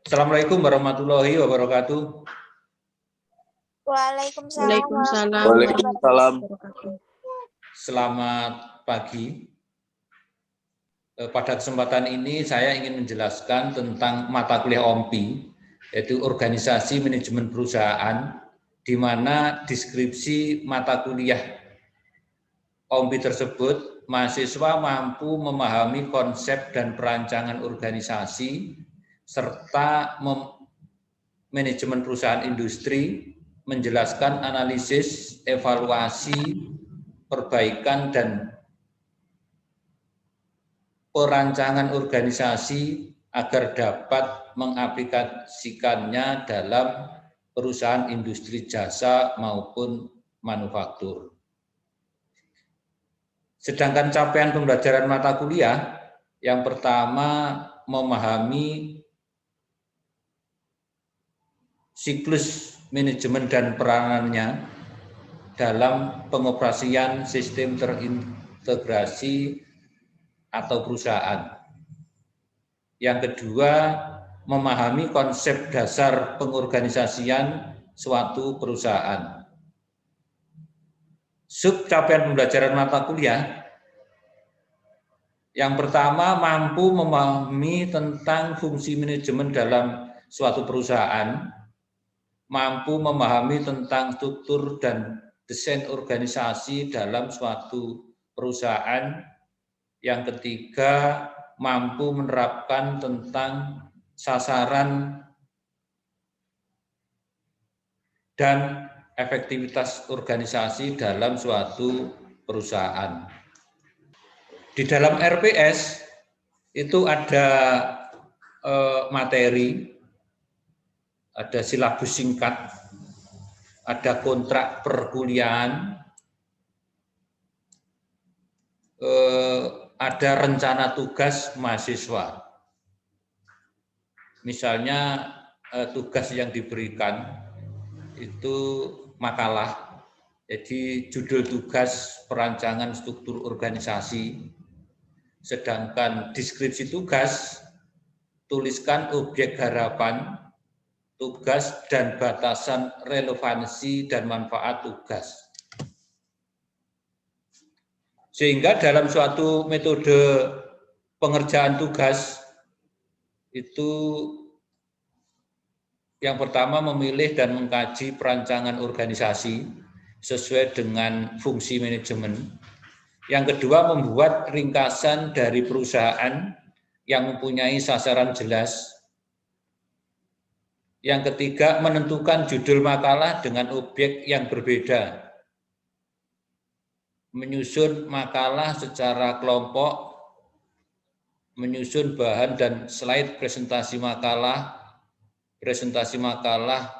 Assalamualaikum warahmatullahi wabarakatuh. Waalaikumsalam. Waalaikumsalam. Selamat pagi. Pada kesempatan ini saya ingin menjelaskan tentang mata kuliah OMPI, yaitu Organisasi Manajemen Perusahaan, di mana deskripsi mata kuliah OMPI tersebut, mahasiswa mampu memahami konsep dan perancangan organisasi, serta manajemen perusahaan industri, menjelaskan analisis, evaluasi, perbaikan, dan perancangan organisasi agar dapat mengaplikasikannya dalam perusahaan industri jasa maupun manufaktur. Sedangkan capaian pembelajaran mata kuliah, yang pertama memahami siklus manajemen dan peranannya dalam pengoperasian sistem terintegrasi atau perusahaan. Yang kedua, memahami konsep dasar pengorganisasian suatu perusahaan. Sub capaian pembelajaran mata kuliah, yang pertama mampu memahami tentang fungsi manajemen dalam suatu perusahaan, mampu memahami tentang struktur dan desain organisasi dalam suatu perusahaan. Yang ketiga, mampu menerapkan tentang sasaran dan efektivitas organisasi dalam suatu perusahaan. Di dalam RPS itu ada materi, ada silabus singkat, ada kontrak perkuliahan, ada rencana tugas mahasiswa. Misalnya tugas yang diberikan itu makalah, jadi judul tugas perancangan struktur organisasi, sedangkan deskripsi tugas tuliskan objek harapan, tugas dan batasan relevansi dan manfaat tugas. Sehingga dalam suatu metode pengerjaan tugas itu yang pertama memilih dan mengkaji perancangan organisasi sesuai dengan fungsi manajemen. Yang kedua membuat ringkasan dari perusahaan yang mempunyai sasaran jelas. Yang ketiga menentukan judul makalah dengan objek yang berbeda. Menyusun makalah secara kelompok, menyusun bahan dan slide presentasi makalah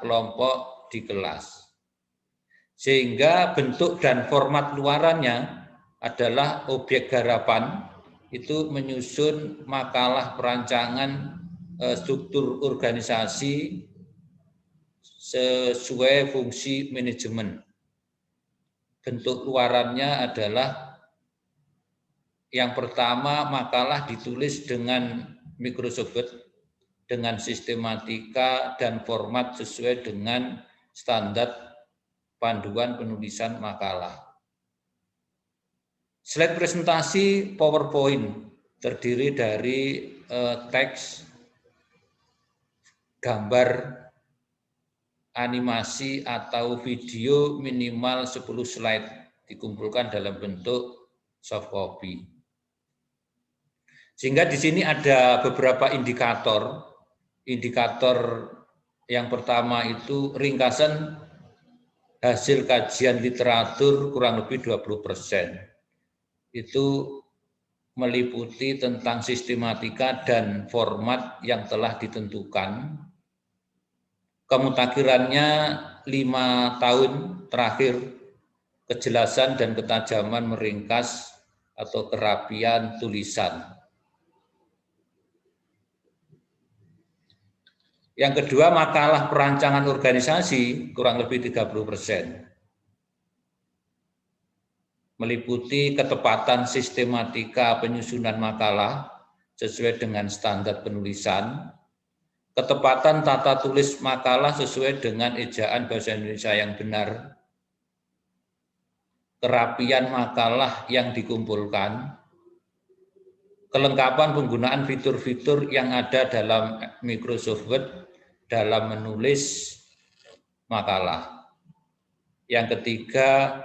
kelompok di kelas. Sehingga bentuk dan format luarannya adalah objek harapan, itu menyusun makalah perancangan struktur organisasi sesuai fungsi manajemen. Bentuk luarannya adalah yang pertama makalah ditulis dengan Microsoft Word dengan sistematika dan format sesuai dengan standar panduan penulisan makalah. Slide presentasi PowerPoint terdiri dari teks, gambar, animasi atau video minimal 10 slide dikumpulkan dalam bentuk soft copy. Sehingga di sini ada beberapa indikator. Indikator yang pertama itu ringkasan hasil kajian literatur kurang lebih 20%. Itu meliputi tentang sistematika dan format yang telah ditentukan. Kemutakhirannya 5 tahun terakhir, kejelasan dan ketajaman meringkas atau kerapian tulisan. Yang kedua, makalah perancangan organisasi kurang lebih 30%. Meliputi ketepatan sistematika penyusunan makalah sesuai dengan standar penulisan, ketepatan tata tulis makalah sesuai dengan ejaan bahasa Indonesia yang benar, kerapian makalah yang dikumpulkan, kelengkapan penggunaan fitur-fitur yang ada dalam Microsoft Word dalam menulis makalah. Yang ketiga,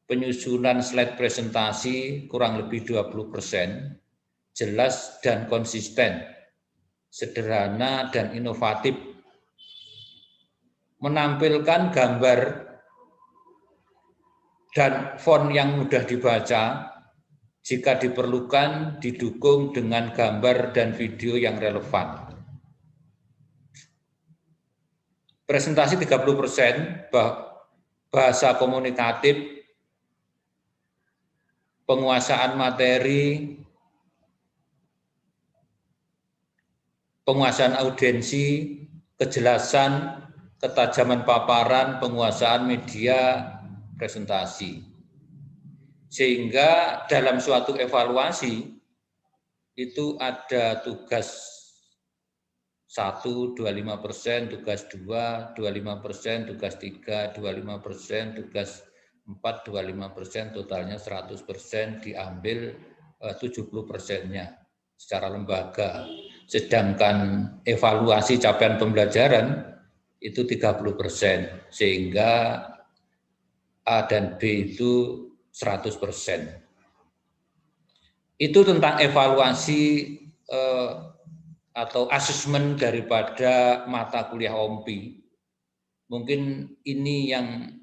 penyusunan slide presentasi kurang lebih 20%, jelas dan konsisten, sederhana dan inovatif, menampilkan gambar dan font yang mudah dibaca, jika diperlukan didukung dengan gambar dan video yang relevan. Presentasi 30%, bahasa komunikatif, penguasaan materi, penguasaan audiensi, kejelasan, ketajaman paparan, penguasaan media, presentasi. Sehingga dalam suatu evaluasi itu ada tugas 1, 25%, tugas 2, 25%, tugas 3, 25%, tugas 4, 25%, totalnya 100% diambil 70%-nya secara lembaga. Sedangkan evaluasi capaian pembelajaran itu 30%, sehingga A dan B itu 100%. Itu tentang evaluasi atau asesmen daripada mata kuliah OMPI. Mungkin ini yang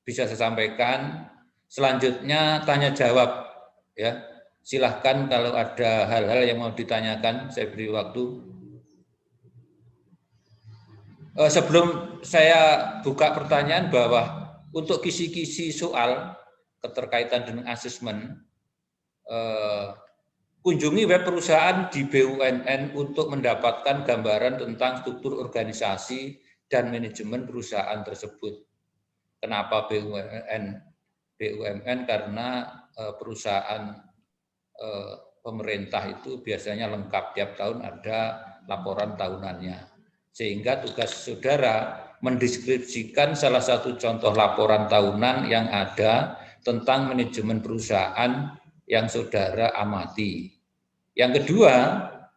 bisa saya sampaikan. Selanjutnya tanya jawab, ya. Silahkan kalau ada hal-hal yang mau ditanyakan, saya beri waktu. Sebelum saya buka pertanyaan, bahwa untuk kisi-kisi soal keterkaitan dengan asesmen, kunjungi web perusahaan di BUMN untuk mendapatkan gambaran tentang struktur organisasi dan manajemen perusahaan tersebut. Kenapa BUMN? BUMN karena perusahaan pemerintah itu biasanya lengkap, tiap tahun ada laporan tahunannya. Sehingga tugas saudara mendeskripsikan salah satu contoh laporan tahunan yang ada tentang manajemen perusahaan yang saudara amati. Yang kedua,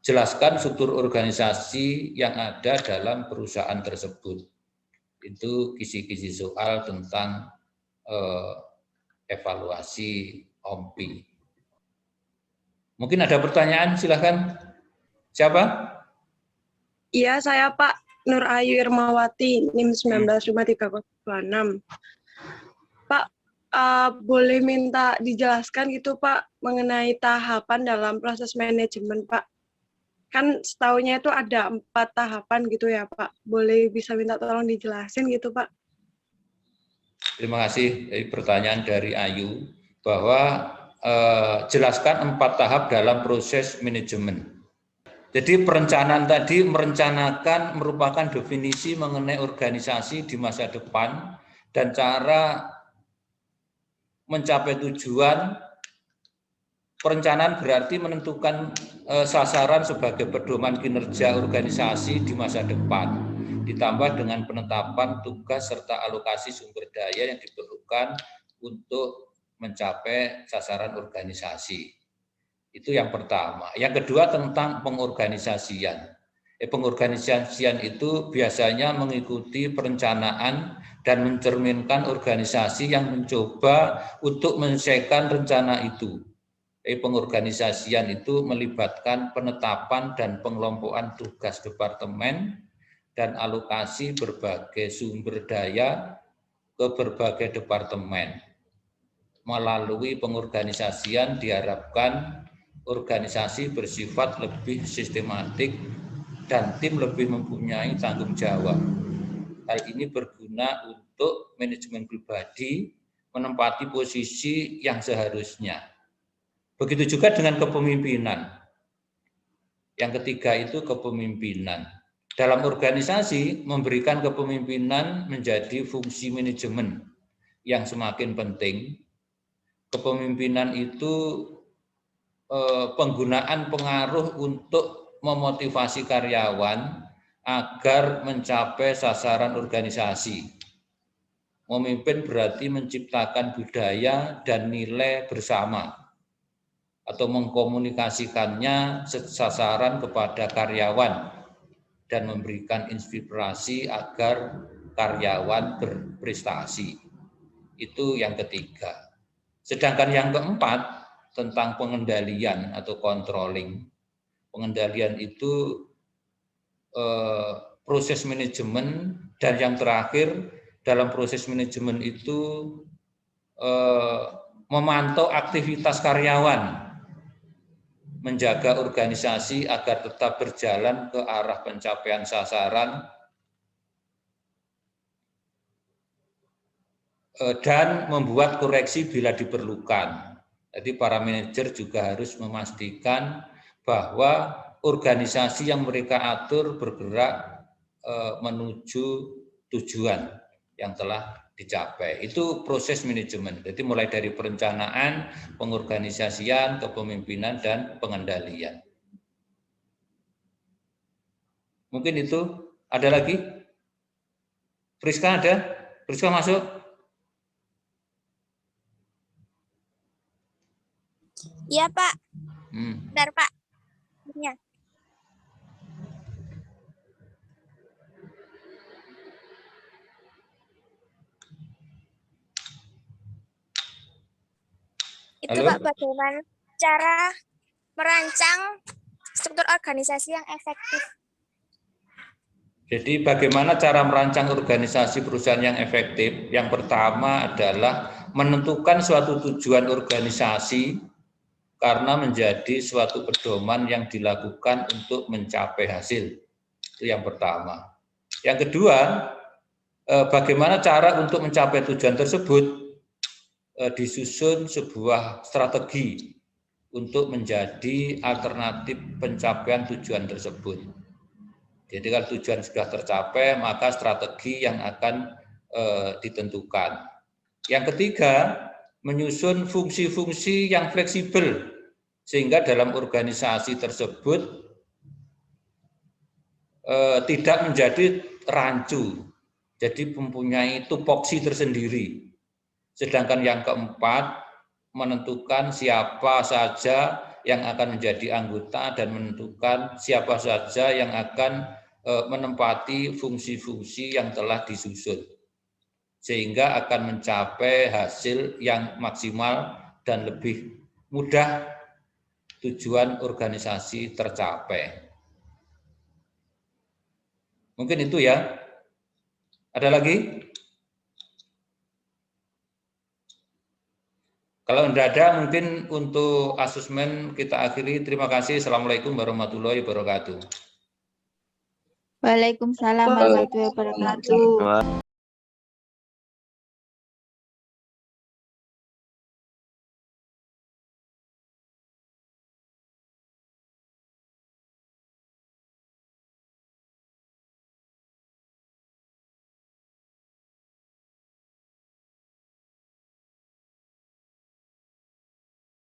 jelaskan struktur organisasi yang ada dalam perusahaan tersebut. Itu kisi-kisi soal tentang evaluasi OMPI. Mungkin ada pertanyaan, silahkan. Siapa? Iya, saya Pak Nur Ayu Irmawati, NIM 195326. Pak, boleh minta dijelaskan gitu Pak mengenai tahapan dalam proses manajemen Pak? Kan setahunya itu ada 4 tahapan gitu ya Pak. Boleh bisa minta tolong dijelasin gitu Pak? Terima kasih. Pertanyaan dari Ayu bahwa jelaskan 4 tahap dalam proses manajemen. Jadi perencanaan tadi merencanakan merupakan definisi mengenai organisasi di masa depan dan cara mencapai tujuan. Perencanaan berarti menentukan sasaran sebagai pedoman kinerja organisasi di masa depan, ditambah dengan penetapan tugas serta alokasi sumber daya yang diperlukan untuk mencapai sasaran organisasi. Itu yang pertama. Yang kedua tentang pengorganisasian. Pengorganisasian itu biasanya mengikuti perencanaan dan mencerminkan organisasi yang mencoba untuk menyelesaikan rencana itu. Pengorganisasian itu melibatkan penetapan dan pengelompokan tugas departemen dan alokasi berbagai sumber daya ke berbagai departemen. Melalui pengorganisasian diharapkan organisasi bersifat lebih sistematik dan tim lebih mempunyai tanggung jawab. Hal ini berguna untuk manajemen pribadi menempati posisi yang seharusnya. Begitu juga dengan kepemimpinan. Yang ketiga itu kepemimpinan. Dalam organisasi, memberikan kepemimpinan menjadi fungsi manajemen yang semakin penting. Kepemimpinan itu penggunaan pengaruh untuk memotivasi karyawan agar mencapai sasaran organisasi. Memimpin berarti menciptakan budaya dan nilai bersama atau mengkomunikasikannya sasaran kepada karyawan dan memberikan inspirasi agar karyawan berprestasi. Itu yang ketiga. Sedangkan yang keempat tentang pengendalian atau controlling. Pengendalian itu proses manajemen, dan yang terakhir dalam proses manajemen itu memantau aktivitas karyawan, menjaga organisasi agar tetap berjalan ke arah pencapaian sasaran, dan membuat koreksi bila diperlukan. Jadi para manajer juga harus memastikan bahwa organisasi yang mereka atur bergerak menuju tujuan yang telah dicapai. Itu proses manajemen. Jadi mulai dari perencanaan, pengorganisasian, kepemimpinan, dan pengendalian. Mungkin itu. Ada lagi? Friska ada? Friska masuk? Iya, Pak. Bentar, Pak. Ya. Itu Halo? Pak, bagaimana cara merancang struktur organisasi yang efektif? Jadi bagaimana cara merancang organisasi perusahaan yang efektif? Yang pertama adalah menentukan suatu tujuan organisasi karena menjadi suatu pedoman yang dilakukan untuk mencapai hasil. Itu yang pertama. Yang kedua, bagaimana cara untuk mencapai tujuan tersebut? Disusun sebuah strategi untuk menjadi alternatif pencapaian tujuan tersebut. Jadi kalau tujuan sudah tercapai, maka strategi yang akan ditentukan. Yang ketiga, menyusun fungsi-fungsi yang fleksibel, sehingga dalam organisasi tersebut tidak menjadi rancu, jadi mempunyai tupoksi tersendiri. Sedangkan yang keempat, menentukan siapa saja yang akan menjadi anggota dan menentukan siapa saja yang akan menempati fungsi-fungsi yang telah disusun, sehingga akan mencapai hasil yang maksimal dan lebih mudah tujuan organisasi tercapai. Mungkin itu ya. Ada lagi? Kalau tidak ada, mungkin untuk asesmen kita akhiri. Terima kasih. Assalamualaikum warahmatullahi wabarakatuh. Waalaikumsalam warahmatullahi wabarakatuh.